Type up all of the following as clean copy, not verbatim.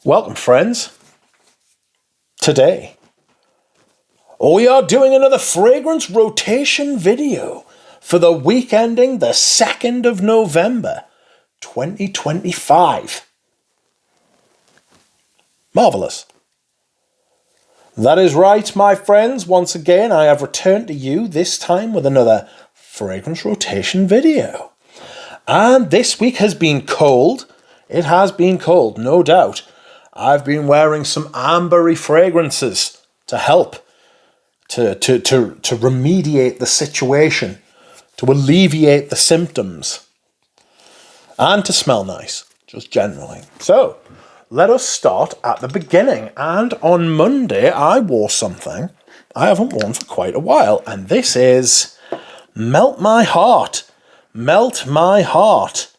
Welcome, friends. Today, we are doing another fragrance rotation video for the week ending the 2nd of November, 2025. Marvellous. That is right, my friends. Once again, I have returned to you, this time with another fragrance rotation video. And this week has been cold. It has been cold, no doubt. I've been wearing some ambery fragrances to help, to remediate the situation, to alleviate the symptoms, and to smell nice, just generally. So, let us start at the beginning. And on Monday, I wore something I haven't worn for quite a while, and this is Melt My Heart. Melt My Heart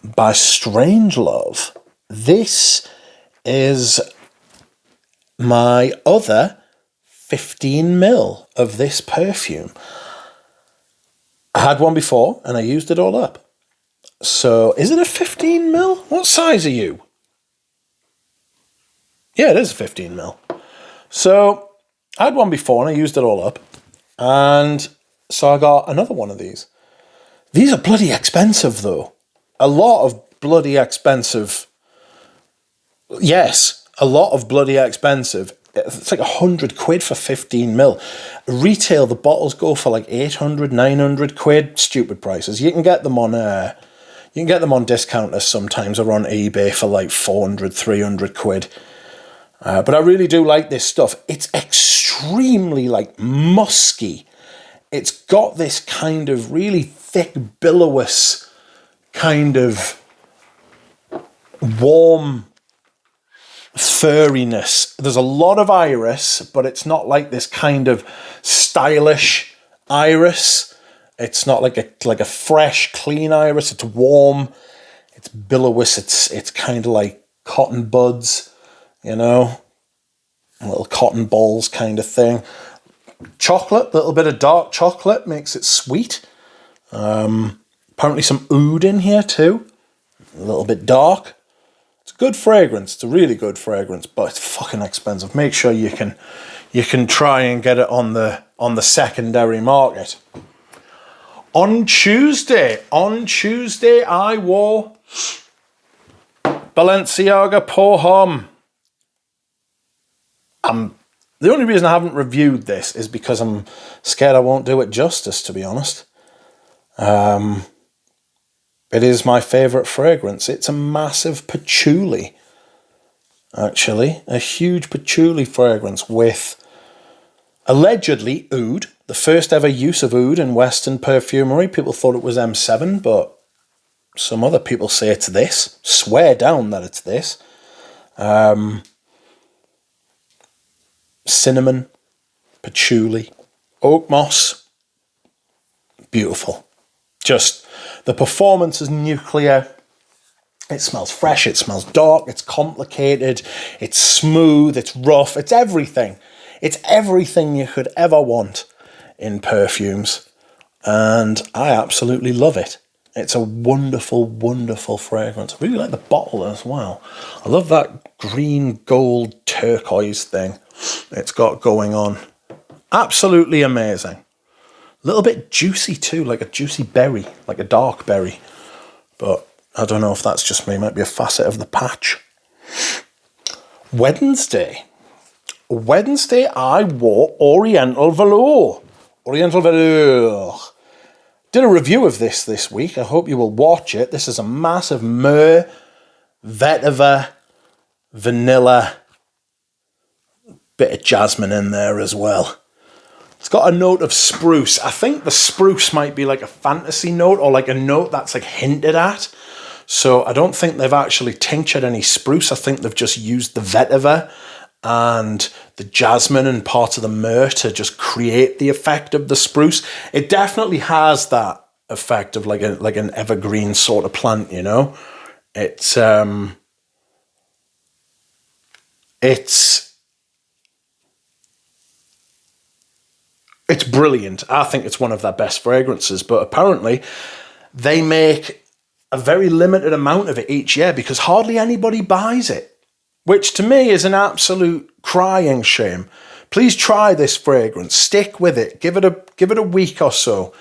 by Strangelove. This is my other 15ml of this perfume. I had one before and I used it all up. So is it a 15ml? What size are you? Yeah, it is a 15ml. So I had one before and I used it all up. And so I got another one of these. These are bloody expensive though. A lot of bloody expensive. Yes, a lot of bloody expensive. It's like 100 quid for 15ml. Retail, the bottles go for like 800, 900 quid. Stupid prices. You can get them on discounters sometimes, or on eBay for like 400, 300 quid. But I really do like this stuff. It's extremely like musky. It's got this kind of really thick, billowous kind of warm furriness. There's a lot of iris, but it's not like this kind of stylish iris. It's not like a fresh, clean iris. It's warm. It's billowous. It's kind of like cotton buds, you know, little cotton balls kind of thing. Chocolate, a little bit of dark chocolate makes it sweet. Apparently some oud in here too. A little bit dark. It's a good fragrance. It's a really good fragrance, but it's fucking expensive. Make sure you can try and get it on the secondary market. On Tuesday, I wore Balenciaga perfume. The only reason I haven't reviewed this is because I'm scared I won't do it justice, to be honest. It is my favourite fragrance. It's a massive patchouli, actually. A huge patchouli fragrance with, allegedly, oud. The first ever use of oud in Western perfumery. People thought it was M7, but some other people say it's this. Swear down that it's this. Cinnamon, patchouli, oak moss. Beautiful. Just, the performance is nuclear. It smells fresh, it smells dark, it's complicated, it's smooth, it's rough, it's everything. It's everything you could ever want in perfumes. And I absolutely love it. It's a wonderful, wonderful fragrance. I really like the bottle as well. I love that green, gold, turquoise thing it's got going on. Absolutely amazing. A little bit juicy too, like a juicy berry, like a dark berry. But I don't know if that's just me. It might be a facet of the patch. Wednesday, I wore Oriental Velour. Did a review of this week. I hope you will watch it. This is a massive myrrh, vetiver, vanilla, bit of jasmine in there as well. It's got a note of spruce. I think the spruce might be like a fantasy note, or like a note that's like hinted at. So I don't think they've actually tinctured any spruce. I think they've just used the vetiver and the jasmine and parts of the myrrh to just create the effect of the spruce. It definitely has that effect of like an evergreen sort of plant, you know. It's brilliant. I think it's one of their best fragrances, but apparently they make a very limited amount of it each year because hardly anybody buys it. which to me is an absolute crying shame. Please try this fragrance. Stick with it. Give it a week or so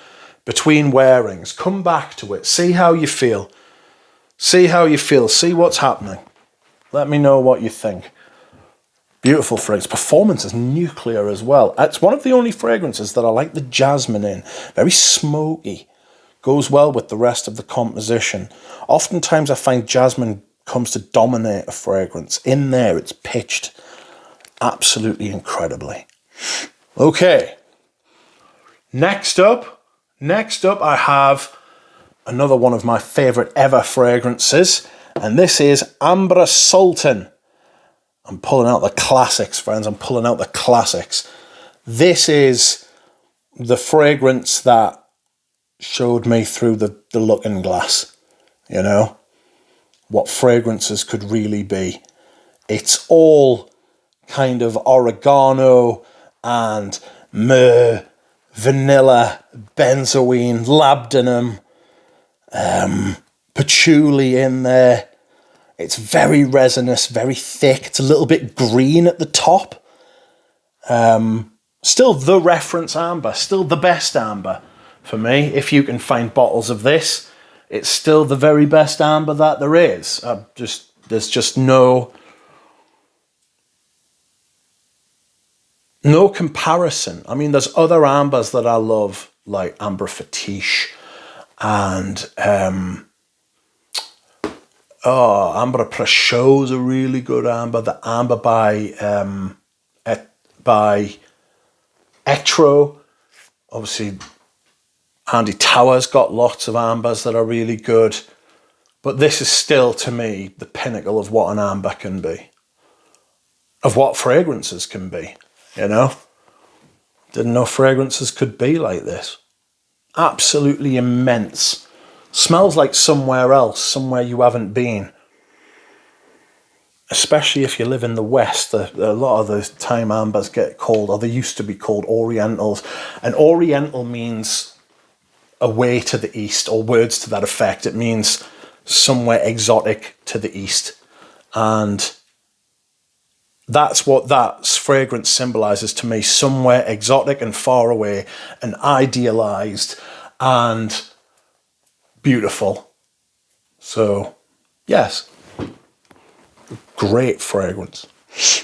between wearings. Come back to it. See how you feel. See how you feel. See what's happening. Let me know what you think. Beautiful fragrance. Performance is nuclear as well. It's one of the only fragrances that I like the jasmine in. Very smoky. Goes well with the rest of the composition. Oftentimes I find jasmine comes to dominate a fragrance. In there, it's pitched absolutely incredibly. Okay. Next up, I have another one of my favorite ever fragrances, and this is Amber Sultan. I'm pulling out the classics, friends. I'm pulling out the classics. This is the fragrance that showed me through the looking glass, you know, what fragrances could really be. It's all kind of oregano and myrrh, vanilla, benzoin, labdanum, patchouli in there. It's very resinous, very thick. It's a little bit green at the top. Still the reference amber, still the best amber for me. If you can find bottles of this, it's still the very best amber that there is. There's just no comparison. I mean, there's other ambers that I love, like Amber Fetiche and Amber Prechau's a really good amber. The amber by Etro, obviously Andy Towers got lots of ambers that are really good, but this is still to me the pinnacle of what an amber can be, of what fragrances can be, you know. Didn't know fragrances could be like this. Absolutely immense. Smells like somewhere else, somewhere you haven't been. Especially if you live in the West, a lot of those time ambers get called, or they used to be called, Orientals. And Oriental means away to the east, or words to that effect. It means somewhere exotic to the east. And that's what that fragrance symbolizes to me. Somewhere exotic and far away and idealized and beautiful. So, yes. Great fragrance.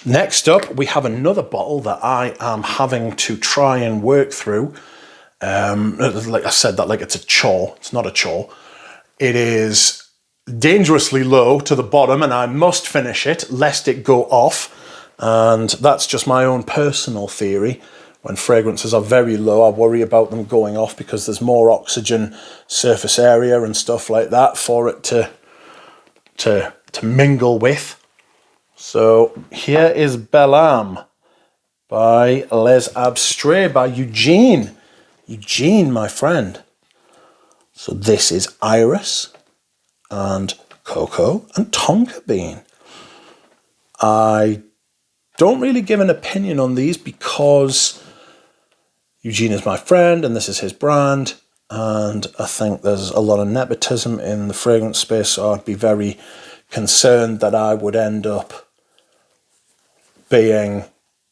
Next up, we have another bottle that I am having to try and work through. Like I said, that like it's a chore. It's not a chore. It is dangerously low to the bottom, and I must finish it lest it go off. And that's just my own personal theory. When fragrances are very low, I worry about them going off because there's more oxygen surface area and stuff like that for it to mingle with. So here is Belle Ame by Les Abstraits by Eugene. Eugene, my friend. So this is iris and cocoa and tonka bean. I don't really give an opinion on these because Eugene is my friend and this is his brand, and I think there's a lot of nepotism in the fragrance space, so I'd be very concerned that I would end up being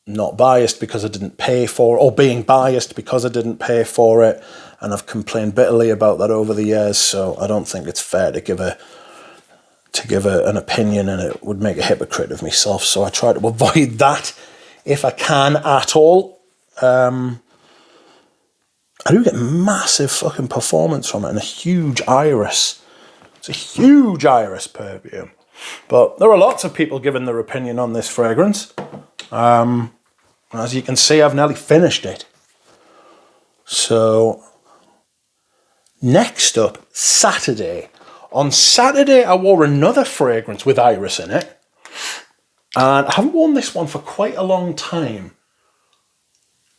not biased because I didn't pay for it, or being biased because I didn't pay for it, and I've complained bitterly about that over the years, so I don't think it's fair to give an opinion, and it would make a hypocrite of myself, so I try to avoid that if I can at all. I do get massive fucking performance from it and a huge iris. It's a huge iris perfume. But there are lots of people giving their opinion on this fragrance. As you can see, I've nearly finished it. So, next up, Saturday. On Saturday, I wore another fragrance with iris in it. And I haven't worn this one for quite a long time.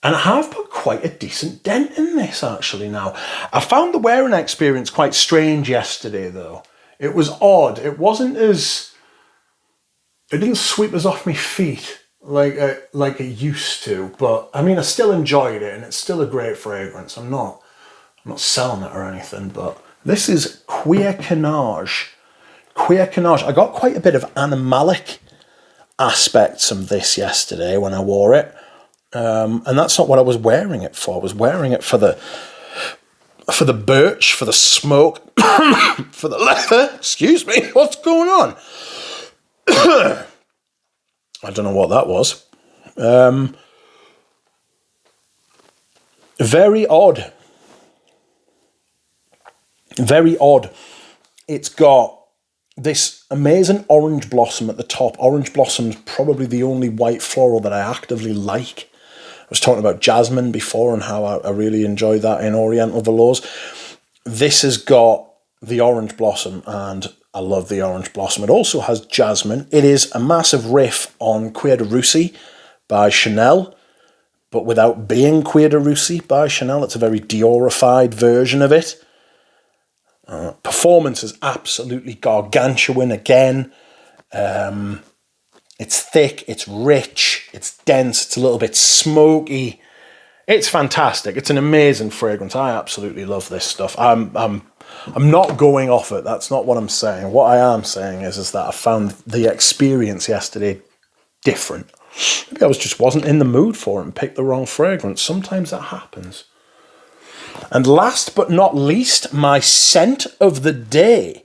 And I have put quite a decent dent in this, actually, now. I found the wearing experience quite strange yesterday, though. It was odd. It didn't sweep us off my feet like it used to. But, I mean, I still enjoyed it, and it's still a great fragrance. I'm not selling it or anything, but this is Queer Canage. Queer Canage. I got quite a bit of animalic aspects of this yesterday when I wore it. And that's not what I was wearing it for. I was wearing it for the birch, for the smoke, for the leather. Excuse me, what's going on? I don't know what that was. Very odd. Very odd. It's got this amazing orange blossom at the top. Orange blossom's probably the only white floral that I actively like. I was talking about jasmine before and how I really enjoy that in Oriental velours. This has got the orange blossom, and I love the orange blossom. It also has jasmine. It is a massive riff on Cuir de Russie by Chanel, but without being Cuir de Russie by Chanel. It's a very Diorified version of it. Performance is absolutely gargantuan again. It's thick, it's rich, it's dense, it's a little bit smoky. It's fantastic. It's an amazing fragrance. I absolutely love this stuff. I'm not going off it. That's not what I'm saying. What I am saying is that I found the experience yesterday different. Maybe I just wasn't in the mood for it and picked the wrong fragrance. Sometimes that happens. And last but not least, my scent of the day.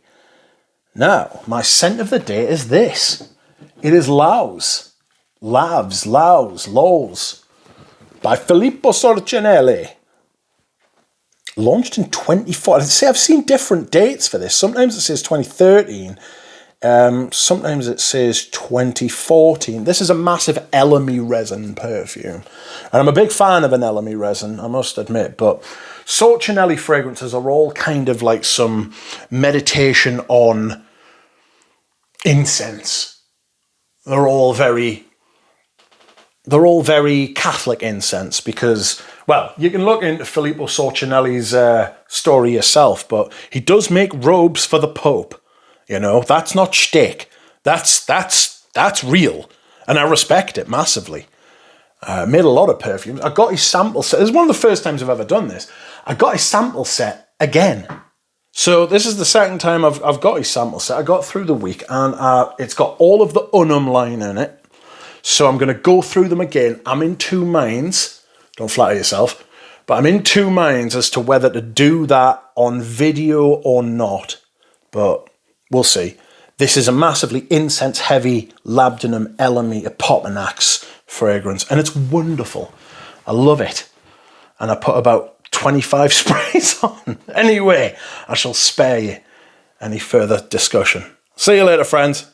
Now, my scent of the day is this. It is Lols by Filippo Sorcinelli. Launched in 2014. I've seen different dates for this. Sometimes it says 2013. Sometimes it says 2014. This is a massive Belle Ame resin perfume. And I'm a big fan of an Belle Ame resin, I must admit. But Sorcinelli fragrances are all kind of like some meditation on incense. They're all very Catholic incense because, well, you can look into Filippo Sorcinelli's story yourself, but he does make robes for the Pope. You know, that's not shtick. That's real, and I respect it massively. Made a lot of perfumes. I got his sample set. This is one of the first times I've ever done this. I got his sample set again. So this is the second time I've got his sample set. I got through the week, and it's got all of the Unum line in it. So I'm going to go through them again. I'm in two minds. Don't flatter yourself. But I'm in two minds as to whether to do that on video or not. But we'll see. This is a massively incense-heavy Labdanum Belle Ame Epopenax fragrance. And it's wonderful. I love it. And I put about 25 sprays on. Anyway, I shall spare you any further discussion. See you later, friends.